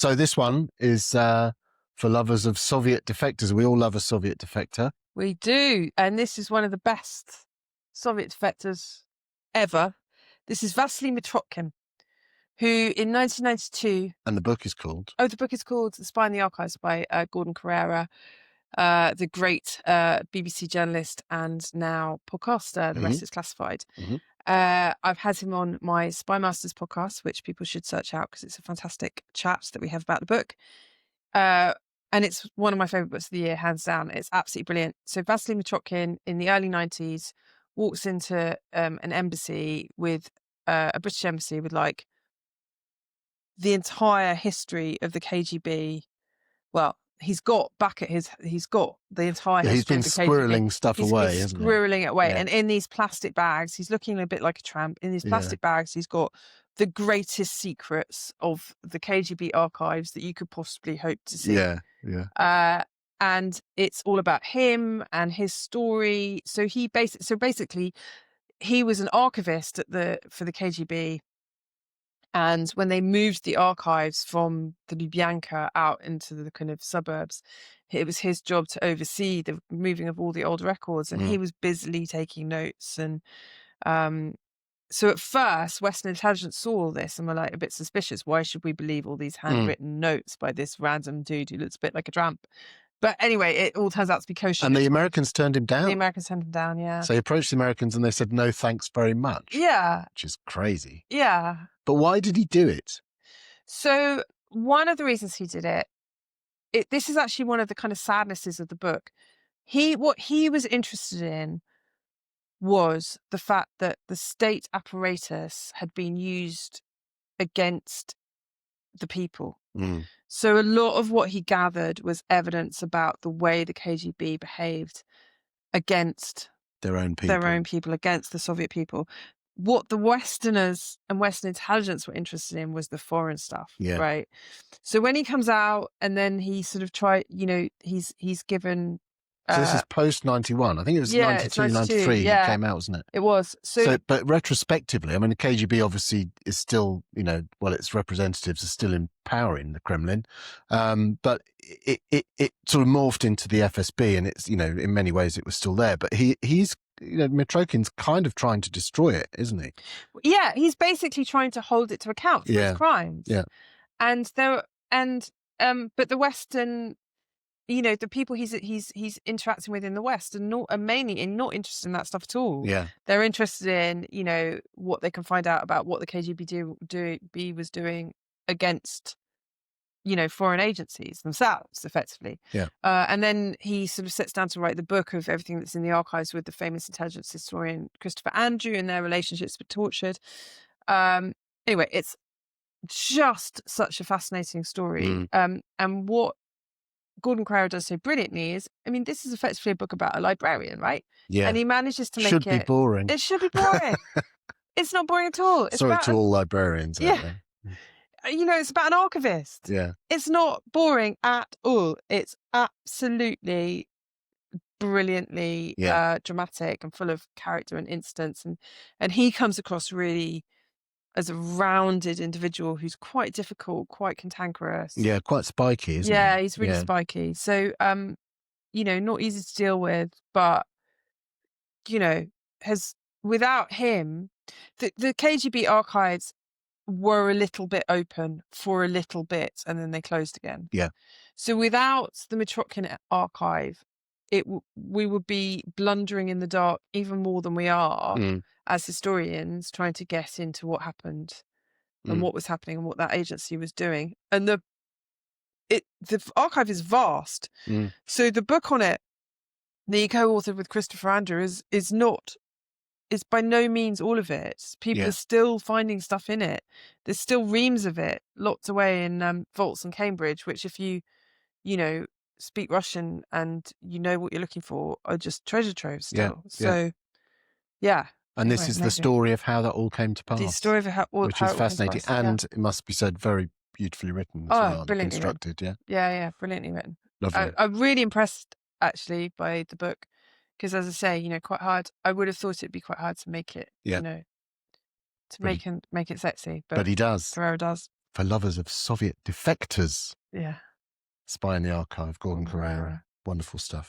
So this one is for lovers of Soviet defectors. We all love a Soviet defector. We do. And this is one of the best Soviet defectors ever. This is Vasily Mitrokhin, who in 1992... And the book is called? Oh, the book is called The Spy in the Archives by Gordon Corera, the great BBC journalist and now podcaster. The rest is classified. I've had him on my Spy Masters podcast, which people should search out because it's a fantastic chat that we have about the book. And it's one of my favourite books of the year, hands down. It's absolutely brilliant. So Vasily Mitrokhin in the early 90s walks into an embassy with a British embassy with like the entire history of the KGB. Well, he's got the entire history. He's been of the squirreling KGB. stuff away, hasn't he? Squirreling it away. Yeah. And in these plastic bags, he's looking a bit like a tramp. In these plastic bags, he's got the greatest secrets of the KGB archives that you could possibly hope to see. Yeah. And it's all about him and his story. So basically, he was an archivist for the KGB. And when they moved the archives from the Lubyanka out into the kind of suburbs, it was his job to oversee the moving of all the old records. And he was busily taking notes. And so at first, Western intelligence saw all this and were like a bit suspicious. Why should we believe all these handwritten notes by this random dude who looks a bit like a tramp? But anyway, it all turns out to be kosher. And the Americans turned him down? The Americans turned him down, yeah. So he approached the Americans and they said, no, thanks very much. Yeah. Which is crazy. Yeah. But why did he do it? So one of the reasons he did this is actually one of the kind of sadnesses of the book. What he was interested in was the fact that the state apparatus had been used against the people. So a lot of what he gathered was evidence about the way the KGB behaved against their own people, against the Soviet people. What the Westerners and Western intelligence were interested in was the foreign stuff, right? So when he comes out and then he sort of he's given... So this is post-91. I think it was 92, 93 he came out, wasn't it? It was. But retrospectively, I mean, the KGB obviously is still, its representatives are still in power in the Kremlin. But it sort of morphed into the FSB and it's, in many ways it was still there. But he's Mitrokhin's kind of trying to destroy it, isn't he? Yeah, he's basically trying to hold it to account for his crimes. Yeah. But the Western... the people he's interacting with in the West are mainly not interested in that stuff at all. Yeah. They're interested in, what they can find out about what the KGB was doing against, foreign agencies themselves, effectively. Yeah. And then he sort of sits down to write the book of everything that's in the archives with the famous intelligence historian Christopher Andrew and their relationships with tortured. Anyway, it's just such a fascinating story. And what Gordon Corera does so brilliantly is, this is effectively a book about a librarian, right? Yeah. And he manages to make it... Should be boring. It should be boring. It's not boring at all. Sorry to all librarians out there. It's about an archivist. Yeah. It's not boring at all. It's absolutely brilliantly dramatic and full of character and instance. And he comes across really as a rounded individual who's quite difficult, quite cantankerous. Yeah, quite spiky, isn't he? Yeah, he's really spiky. So, not easy to deal with, but, without him, the KGB archives were a little bit open for a little bit and then they closed again. Yeah. So without the Mitrokhin archive, we would be blundering in the dark even more than we are as historians, trying to get into what happened and what was happening and what that agency was doing. And the archive is vast. So the book on it that he co-authored with Christopher Andrew is by no means all of it. People are still finding stuff in it. There's still reams of it locked away in vaults in Cambridge, which if you speak Russian and you know what you're looking for, are just treasure troves still. And this is the story of how that all came to pass. The story of which is fascinating. And it must be said, very beautifully written as well. Brilliantly constructed, written. Yeah, brilliantly written. Lovely. I'm really impressed, actually, by the book. Because as I say, quite hard. I would have thought it'd be quite hard to make it, to make it sexy. But he does. Corera does. for lovers of Soviet Defectors. Yeah. Spy in the Archive, Gordon Gordon Corera. Corera. Wonderful stuff.